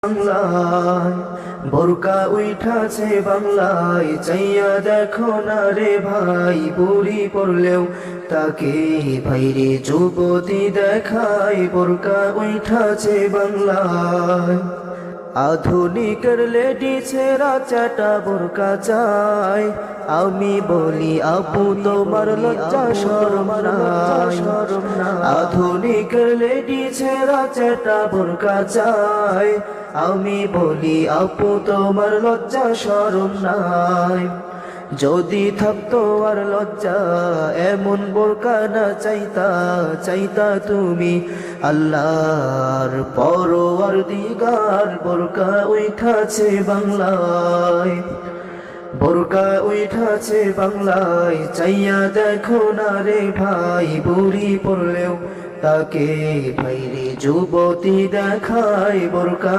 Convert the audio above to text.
বাংলায় বোরকা উঠাছে বাংলায়, চাইয়া দেখো না রে ভাই, বুড়ি পড়লেও তাকে ভাইরে যুবতী দেখায়, বোরকা উঠাছে বাংলায়। আধুনিকের লেডি ছেঁড়া চাটা বোরকা চাই, আমি বলি আপু তোমার লজ্জা শরম নাই। আধুনিকের লেডি ছেঁড়া চাটা বোরকা চাই, আমি বলি আপু তোমার লজ্জা শরম নাই। যদি থাকতো আর লজ্জা এমন বোরকা না চাইতা, চাইতা তুমি আল্লাহর পরওয়ারদিগার। বোরকা উঠাছে বাংলায়, বোরকা উঠাছে বাংলায়, চাইয়া দেখো না রে ভাই, বুড়ি পড়লেও তাকে ভাইরে যুবতী দেখায়, বোরকা